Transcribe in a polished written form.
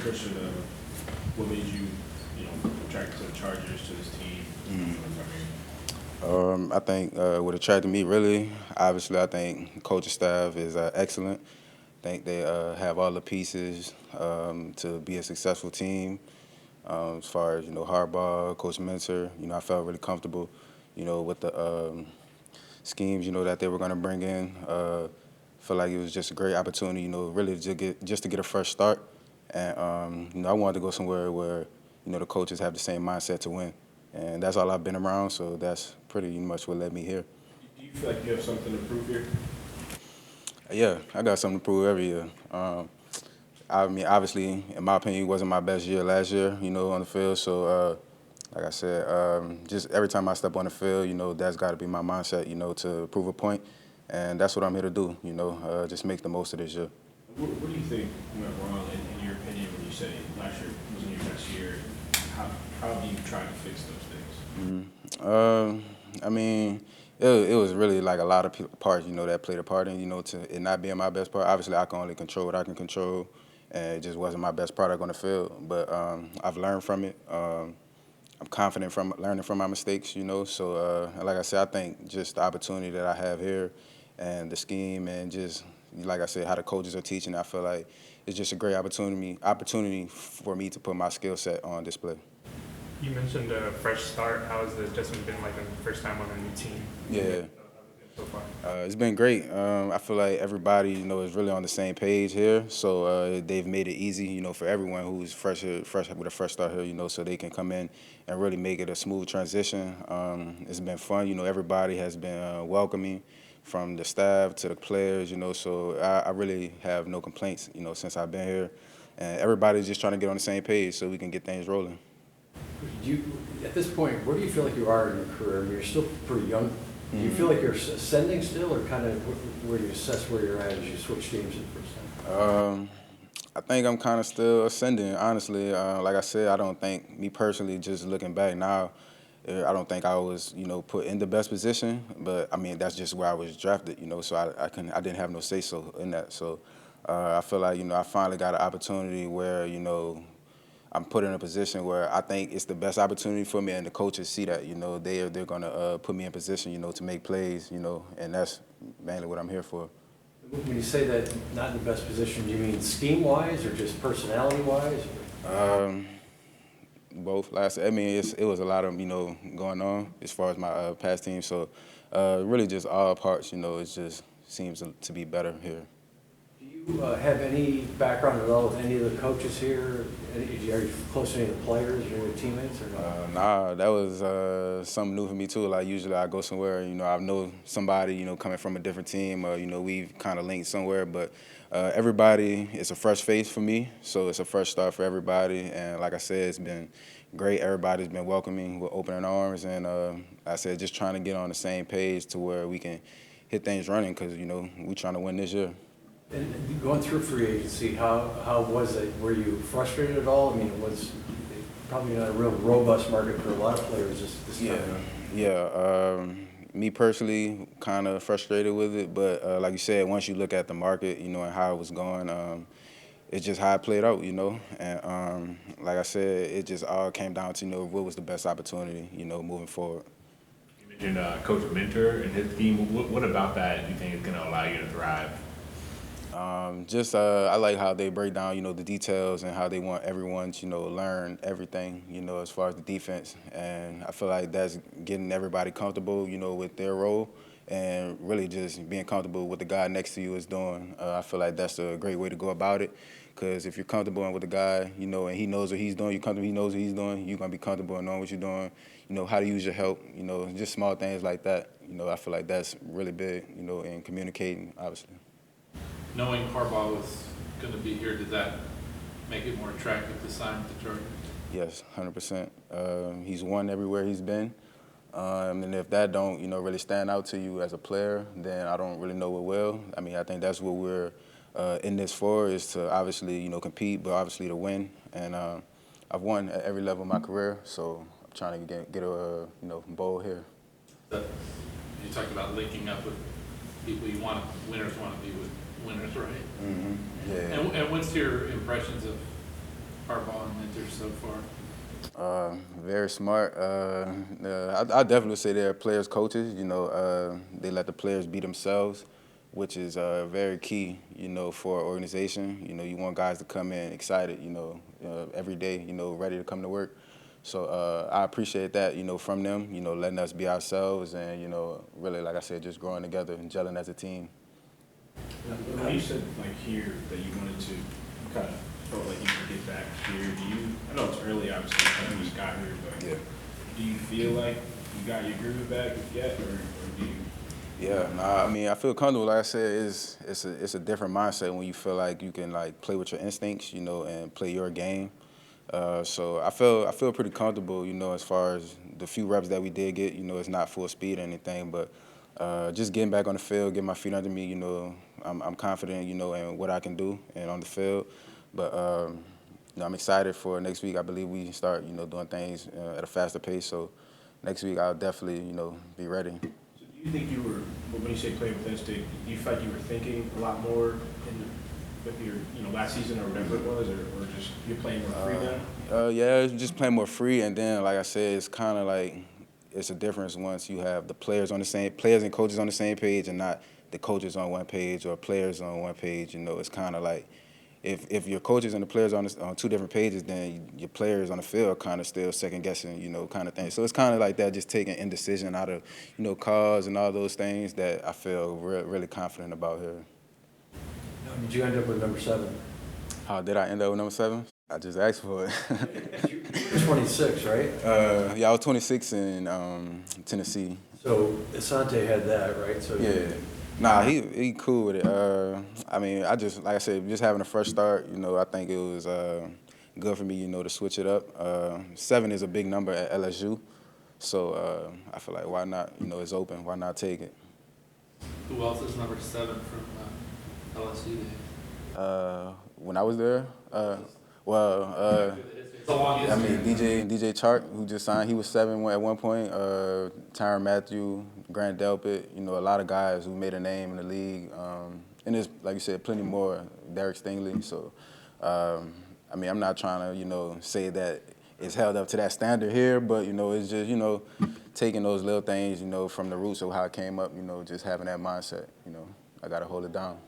Kristian, what made you, attracted to the Chargers, to this team? I think what attracted me really, obviously, I think coaching staff is excellent. I think they have all the pieces to be a successful team. As far as Harbaugh, Coach Mentor, I felt really comfortable, with the schemes, that they were going to bring in. Felt like it was just a great opportunity, really just to get a fresh start. And I wanted to go somewhere where, the coaches have the same mindset to win. And that's all I've been around, so that's pretty much what led me here. Do you feel like you have something to prove here? Yeah, I got something to prove every year. I mean, obviously, in my opinion, it wasn't my best year last year, on the field. So, like I said, just every time I step on the field, that's got to be my mindset, to prove a point. And that's what I'm here to do, just make the most of this year. What do you think went wrong, in your opinion, when you say last year wasn't your best year? How do you try to fix those things? I mean, it was really like a lot of parts, that played a part in, to it not being my best part. Obviously, I can only control what I can control, and it just wasn't my best product on the field. But I've learned from it. I'm confident from learning from my mistakes, So, like I said, I think just the opportunity that I have here and the scheme and just, like I said, how the coaches are teaching, I feel like it's just a great opportunity for me to put my skill set on display. You mentioned a fresh start. How has the adjustment been like on the first time on a new team? Yeah. So far? It's been great. I feel like everybody, is really on the same page here. So they've made it easy, for everyone who's fresh with a fresh start here, so they can come in and really make it a smooth transition. It's been fun. Everybody has been welcoming, from the staff to the players, So I really have no complaints, since I've been here. And everybody's just trying to get on the same page so we can get things rolling. At this point, where do you feel like you are in your career? I mean, you're still pretty young. Do you feel like you're ascending still, or kind of where do you assess where you're at as you switch teams for the first time? I think I'm kind of still ascending, honestly. Like I said, I don't think, me personally, just looking back now, I don't think I was, put in the best position. But, I mean, that's just where I was drafted, so I didn't have no say-so in that. So I feel like, I finally got an opportunity where, I'm put in a position where I think it's the best opportunity for me, and the coaches see that. They're gonna put me in position, to make plays, and that's mainly what I'm here for. When you say that not in the best position, do you mean scheme-wise or just personality-wise? Both. I mean, it was a lot of going on as far as my past team. So really just all parts. It just seems to be better here. Do you have any background at all with any of the coaches here? Are you close to any of the players or your teammates? Or not? Nah, that was something new for me too. Like usually I go somewhere, I know somebody, coming from a different team, we've kind of linked somewhere. But everybody, it's a fresh face for me, so it's a fresh start for everybody. And like I said, it's been great. Everybody's been welcoming with open arms, and I said just trying to get on the same page to where we can hit things running, because we're trying to win this year. And going through free agency, how was it? Were you frustrated at all? I mean, it was probably not a real robust market for a lot of players this time. Yeah. Me personally, kind of frustrated with it, but like you said, once you look at the market, and how it was going, it's just how it played out, And like I said, it just all came down to what was the best opportunity, moving forward. You mentioned Coach Mentor and his team. What about that do you think is going to allow you to thrive? I like how they break down, the details, and how they want everyone to, learn everything, as far as the defense. And I feel like that's getting everybody comfortable, with their role, and really just being comfortable with the guy next to you is doing. I feel like that's a great way to go about it, because if you're comfortable with the guy, and he knows what he's doing, you're comfortable, he knows what he's doing, you're going to be comfortable in knowing what you're doing, how to use your help, just small things like that. I feel like that's really big, in communicating, obviously. Knowing Harbaugh was going to be here, does that make it more attractive to sign with the Chargers? Yes, 100%. He's won everywhere he's been. And if that don't, really stand out to you as a player, then I don't really know what will. I mean, I think that's what we're in this for, is to obviously, compete, but obviously to win. And I've won at every level of my career, so I'm trying to get a, bowl here. You talked about linking up with people winners want to be with winners, right? Mm-hmm. Yeah. And what's your impressions of so far? Very smart. I definitely say they're players, coaches. You know, they let the players be themselves, which is very key. You know, for an organization. You know, you want guys to come in excited. You know, every day. You know, ready to come to work. So I appreciate that. You know, from them. You know, letting us be ourselves, and you know, really, like I said, just growing together and gelling as a team. When you said like here that you wanted to kind of felt like you could get back here, I know it's early obviously, you just got here, but Yeah. do you feel like you got your groove back yet, or do you? Yeah, nah, I mean, I feel comfortable. Like I said, it's a different mindset when you feel like you can like play with your instincts, you know, and play your game. So I feel pretty comfortable, you know, as far as the few reps that we did get. You know, it's not full speed or anything, but just getting back on the field, getting my feet under me, you know, I'm confident, you know, in what I can do and on the field. But you know, I'm excited for next week. I believe we start, you know, doing things at a faster pace. So next week I'll definitely, you know, be ready. So do you think you were, when you say play with instinct, do you feel like you were thinking a lot more with your, you know, last season or whatever it was, or just you're playing more free now? Yeah, it's just playing more free, and then like I said, it's kind of like it's a difference once you have the players and coaches on the same page, and not the coaches on one page or players on one page. You know, it's kind of like if your coaches and the players on two different pages, then your players on the field kind of still second guessing, you know, kind of thing. So it's kind of like that, just taking indecision out of, you know, calls and all those things that I feel really confident about here. Did you end up with number 7? How did I end up with number 7? I just asked for it. You're 26, right? Yeah, I was 26 in Tennessee. So Asante had that, right? So Yeah. Nah, he cool with it. I mean, I just, like I said, just having a fresh start, you know, I think it was good for me, you know, to switch it up. 7 is a big number at LSU, so I feel like why not, you know, it's open, why not take it? Who else is number 7 from LSU days? When I was there, It's a long I history. mean, DJ Chark, who just signed, he was 7 at one point. Tyrann Mathieu, Grant Delpit, you know, a lot of guys who made a name in the league. And there's, like you said, plenty more. Derek Stingley. So, I mean, I'm not trying to, you know, say that it's held up to that standard here, but, you know, it's just, you know, taking those little things, you know, from the roots of how it came up, you know, just having that mindset, you know, I got to hold it down.